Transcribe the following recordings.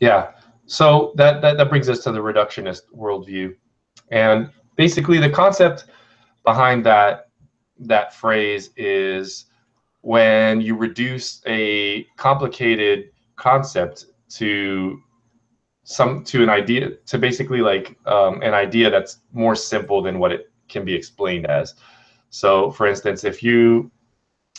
Yeah. So that brings us to the reductionist worldview, and basically the concept behind that phrase is when you reduce a complicated concept to an idea, to basically like an idea that's more simple than what it can be explained as. So for instance, if you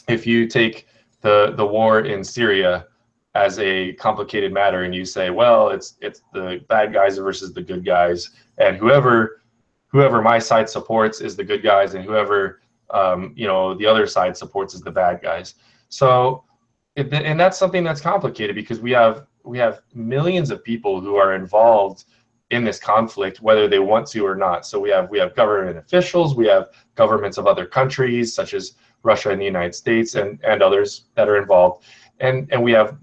take the war in Syria as a complicated matter and you say, well, it's the bad guys versus the good guys, and whoever my side supports is the good guys, and whoever the other side supports is the bad guys. So and that's something that's complicated because we have millions of people who are involved in this conflict, whether they want to or not. So we have government officials, we have governments of other countries such as Russia and the United States, and others that are involved, and we have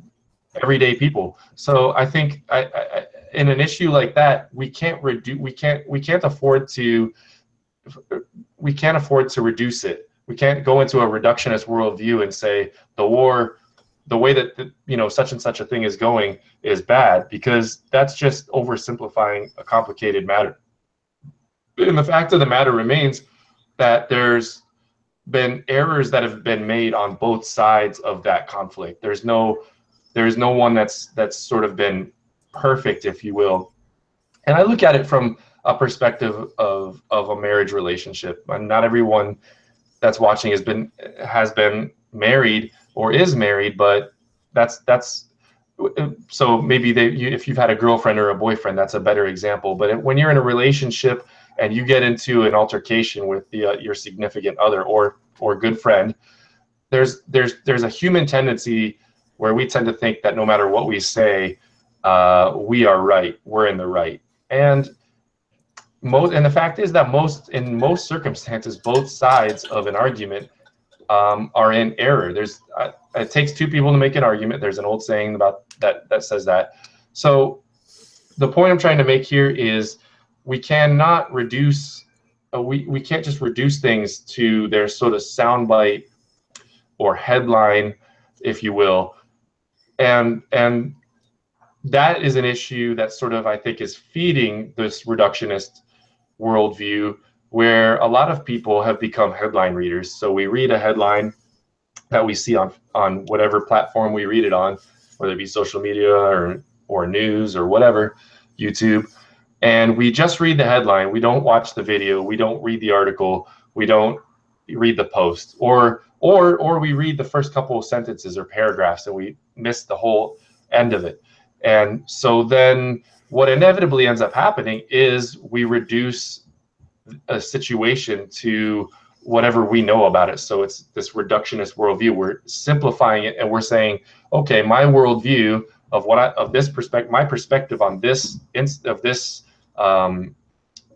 everyday people. So I think in an issue like that, we can't afford to reduce it. We can't go into a reductionist worldview and say the way that such and such a thing is going is bad, because that's just oversimplifying a complicated matter. And the fact of the matter remains that there's been errors that have been made on both sides of that conflict. There's no one that's sort of been perfect, if you will. And I look at it from a perspective of a marriage relationship. And not everyone that's watching has been married or is married, but that's so maybe if you've had a girlfriend or a boyfriend, that's a better example. But when you're in a relationship and you get into an altercation with your significant other or good friend, there's a human tendency where we tend to think that no matter what we say, we are right, we're in the right. And the fact is that in most circumstances, both sides of an argument are in error. It takes two people to make an argument. There's an old saying about that says that. So the point I'm trying to make here is we cannot reduce. We can't just reduce things to their sort of soundbite or headline, if you will, and that is an issue that sort of, I think, is feeding this reductionist worldview, where a lot of people have become headline readers. So we read a headline that we see on whatever platform we read it on, whether it be social media or news or whatever, YouTube, and we just read the headline. We don't watch the video. We don't read the article. We don't read the post, or we read the first couple of sentences or paragraphs and we miss the whole end of it. And so then what inevitably ends up happening is we reduce a situation to whatever we know about it. So it's this reductionist worldview. We're simplifying it and we're saying, okay, my worldview my perspective on this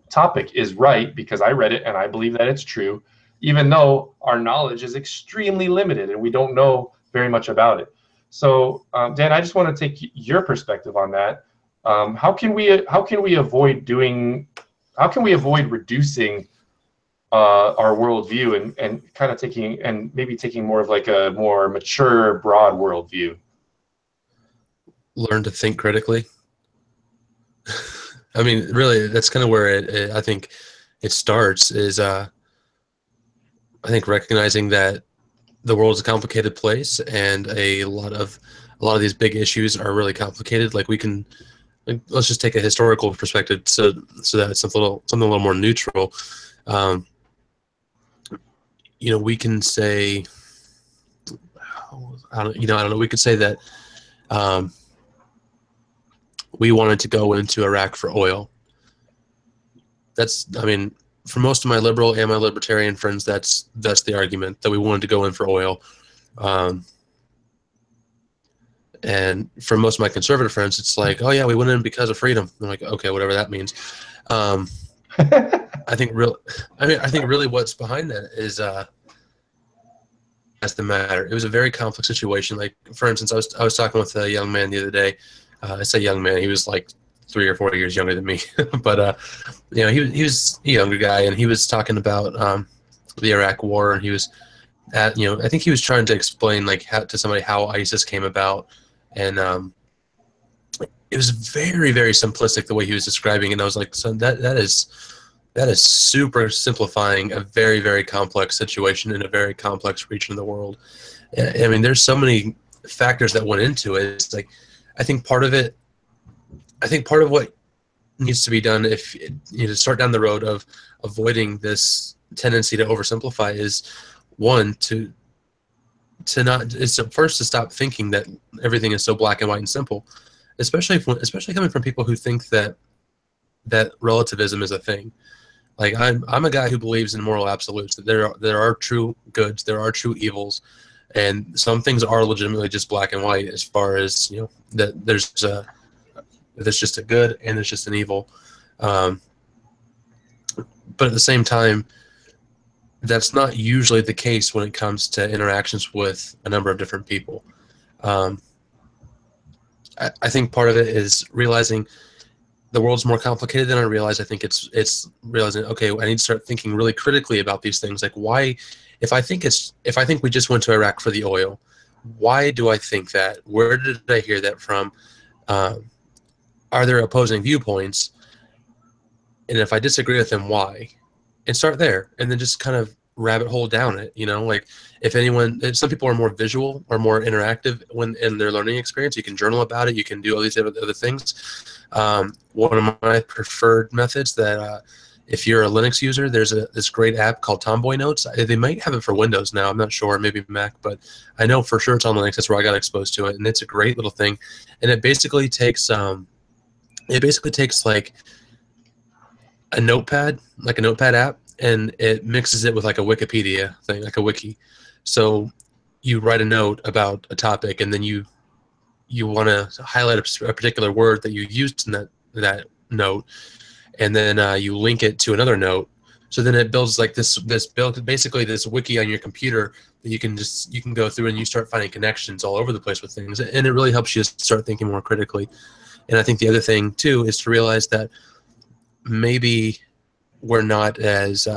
topic is right because I read it and I believe that it's true, even though our knowledge is extremely limited and we don't know very much about it. So Dan, I just want to take your perspective on that. How can we avoid reducing our worldview and kind of taking more of like a more mature, broad worldview? Learn to think critically. I mean, really, that's kind of where I think it starts. Is I think recognizing that the world's a complicated place, and a lot of these big issues are really complicated. Like let's just take a historical perspective, so that it's something a little more neutral. We can say, I don't know. We could say that we wanted to go into Iraq for oil. For most of my liberal and my libertarian friends, that's the argument, that we wanted to go in for oil. And for most of my conservative friends, it's like, oh yeah, we went in because of freedom. I'm like, okay, whatever that means. I think really what's behind that is that's the matter. It was a very complex situation. Like, for instance, I was talking with a young man the other day. I say young man, he was like 3 or 4 years younger than me, but he was a younger guy, and he was talking about the Iraq War, and he was I think he was trying to explain to somebody how ISIS came about, and it was very, very simplistic the way he was describing it. And I was like, son, that is super simplifying a very, very complex situation in a very complex region of the world. I mean, there's so many factors that went into it. It's like, I think part of what needs to be done, if to start down the road of avoiding this tendency to oversimplify, is one, to first to stop thinking that everything is so black and white and simple, especially coming from people who think that relativism is a thing. Like, I'm a guy who believes in moral absolutes, that there are true goods, there are true evils, and some things are legitimately just black and white, as far as, that there's just a good and there's just an evil. But at the same time, that's not usually the case when it comes to interactions with a number of different people. I think part of it is realizing the world's more complicated than I realize. I think it's realizing, okay, I need to start thinking really critically about these things. Like, why, if I think we just went to Iraq for the oil, why do I think that? Where did I hear that from? Are there opposing viewpoints? And if I disagree with them, why? And start there, and then just kind of rabbit hole down it. Like, if some people are more visual or more interactive when in their learning experience, you can journal about it, you can do all these other things. One of my preferred methods, that if you're a Linux user, there's this great app called Tomboy Notes. They might have it for Windows now, I'm not sure, maybe Mac, but I know for sure it's on Linux. That's where I got exposed to it, and it's a great little thing. And it basically takes like a notepad app, and it mixes it with like a Wikipedia thing, like a wiki. So you write a note about a topic, and then you want to highlight a particular word that you used in that note, and then you link it to another note. So then it builds like basically this wiki on your computer that you can go through, and you start finding connections all over the place with things, and it really helps you start thinking more critically. And I think the other thing too is to realize that maybe we're not as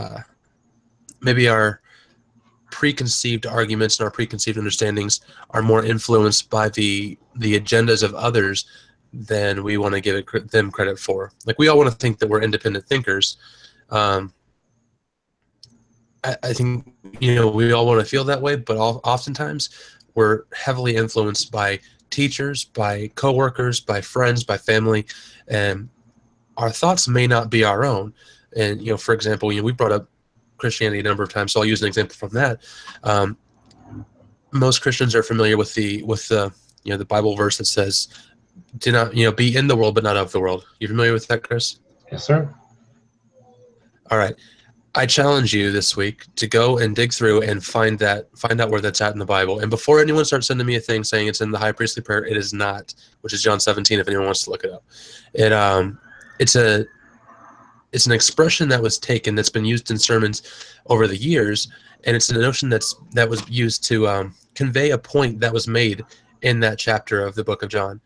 maybe our preconceived arguments and our preconceived understandings are more influenced by the agendas of others than we want to give them credit for. Like, we all want to think that we're independent thinkers. I think we all want to feel that way, but oftentimes we're heavily influenced by teachers, by coworkers, by friends, by family, and our thoughts may not be our own. And for example, we brought up Christianity a number of times, so I'll use an example from that. Most Christians are familiar with the Bible verse that says, "Do not be in the world, but not of the world." You familiar with that, Chris? Yes, sir. All right. I challenge you this week to go and dig through and find out where that's at in the Bible. And before anyone starts sending me a thing saying it's in the high priestly prayer, it is not, which is John 17, if anyone wants to look it up. It's an expression that was taken, that's been used in sermons over the years, and it's a notion that was used to convey a point that was made in that chapter of the book of John.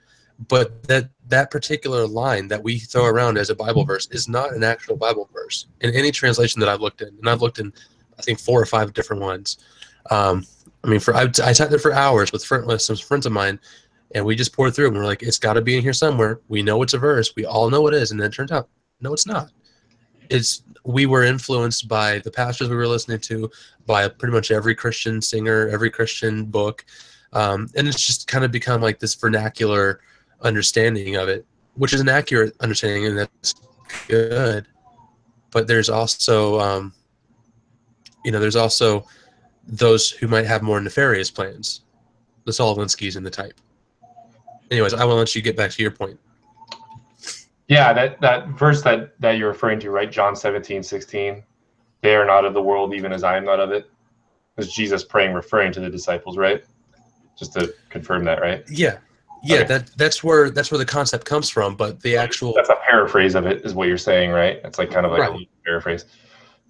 But that particular line that we throw around as a Bible verse is not an actual Bible verse in any translation that I've looked in, and I've looked in, I think, 4 or 5 different ones. I sat there for hours with some friends of mine, and we just poured through, and we're like, it's got to be in here somewhere. We know it's a verse. We all know it is, and then it turns out, no, it's not. We were influenced by the pastors we were listening to, by pretty much every Christian singer, every Christian book, and it's just kind of become like this vernacular understanding of it, which is an accurate understanding, and that's good. But there's also, there's also those who might have more nefarious plans, the Saul Alinsky's and the type. Anyways, I will let you get back to your point. Yeah, that verse that you're referring to, right? John 17:16. They are not of the world, even as I am not of it. Was Jesus praying, referring to the disciples, right? Just to confirm that, right? Yeah. Okay. That's where the concept comes from, but the actual, that's a paraphrase of it, is what you're saying, right? It's like kind of like a paraphrase.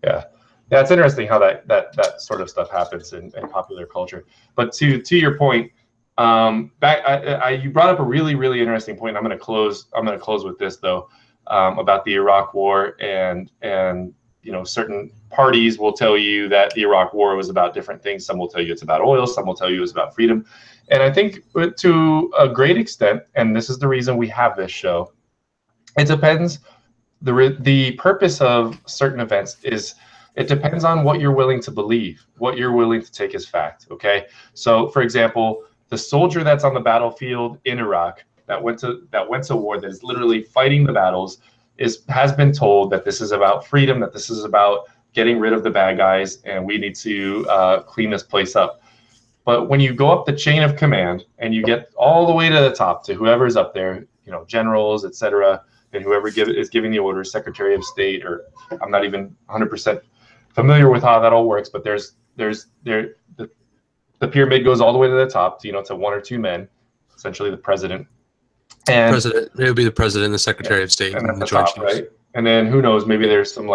Yeah, it's interesting how that sort of stuff happens in popular culture. But to your point, you brought up a really, really interesting point. I'm going to close with this though, about the Iraq War and certain parties will tell you that the Iraq War was about different things. Some will tell you it's about oil. Some will tell you it's about freedom. And I think to a great extent, and this is the reason we have this show, it depends. The purpose of certain events is it depends on what you're willing to believe, what you're willing to take as fact. Okay. So, for example, the soldier that's on the battlefield in Iraq that went to war, that is literally fighting the battles, has been told that this is about freedom, that this is about getting rid of the bad guys, and we need to clean this place up. But when you go up the chain of command and you get all the way to the top to whoever's up there, generals, etc., and whoever is giving the orders, Secretary of State, or I'm not even 100% familiar with how that all works, but the pyramid goes all the way to the top, to one or two men, essentially the president. And it would be the president, the Secretary of State, and the Joint Chiefs. Right? And then who knows, maybe there's some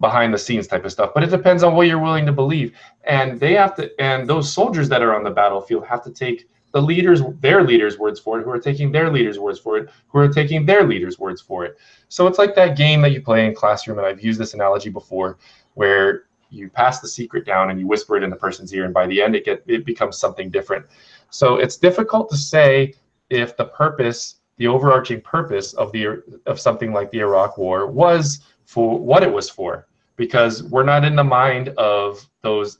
behind the scenes type of stuff, but it depends on what you're willing to believe. And those soldiers that are on the battlefield have to take their leaders' words for it, who are taking their leaders' words for it, who are taking their leaders' words for it. So it's like that game that you play in classroom, and I've used this analogy before, where you pass the secret down and you whisper it in the person's ear, and by the end it becomes something different. So it's difficult to say if the overarching purpose of something like the Iraq War was for what it was for, because we're not in the mind of those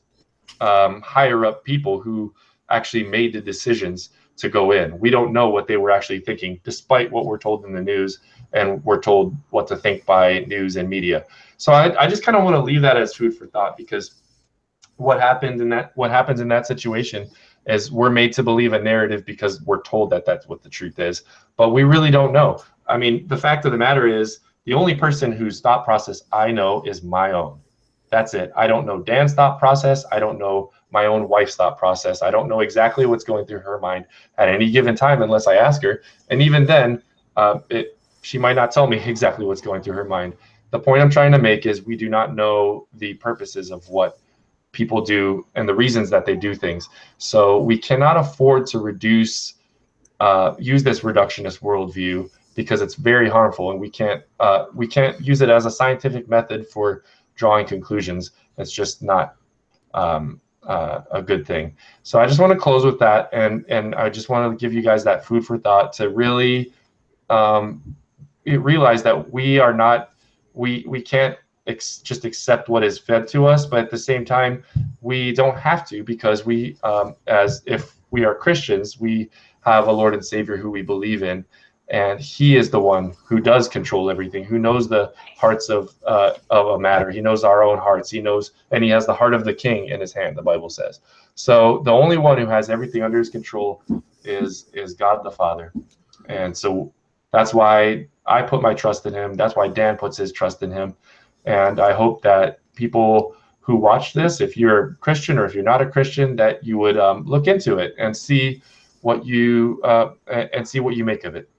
higher up people who actually made the decisions to go in. We don't know what they were actually thinking, despite what we're told in the news, and we're told what to think by news and media. So I just kind of want to leave that as food for thought, because what happens in that situation is we're made to believe a narrative because we're told that that's what the truth is, but we really don't know. I mean, the fact of the matter is, the only person whose thought process I know is my own. That's it. I don't know Dan's thought process. I don't know my own wife's thought process. I don't know exactly what's going through her mind at any given time unless I ask her. And even then, she might not tell me exactly what's going through her mind. The point I'm trying to make is we do not know the purposes of what people do and the reasons that they do things. So we cannot afford to use this reductionist worldview, because it's very harmful, and we can't use it as a scientific method for drawing conclusions. It's just not a good thing. So I just want to close with that, and I just want to give you guys that food for thought to really realize that we can't just accept what is fed to us, but at the same time we don't have to, because as if we are Christians, we have a Lord and Savior who we believe in, and He is the one who does control everything, who knows the hearts of a matter. He knows our own hearts. He knows, and He has the heart of the king in His hand, the Bible says. So the only one who has everything under His control is God the Father. And so that's why I put my trust in Him. That's why Dan puts his trust in Him. And I hope that people who watch this, if you're a Christian or if you're not a Christian, that you would look into it and see what you make of it.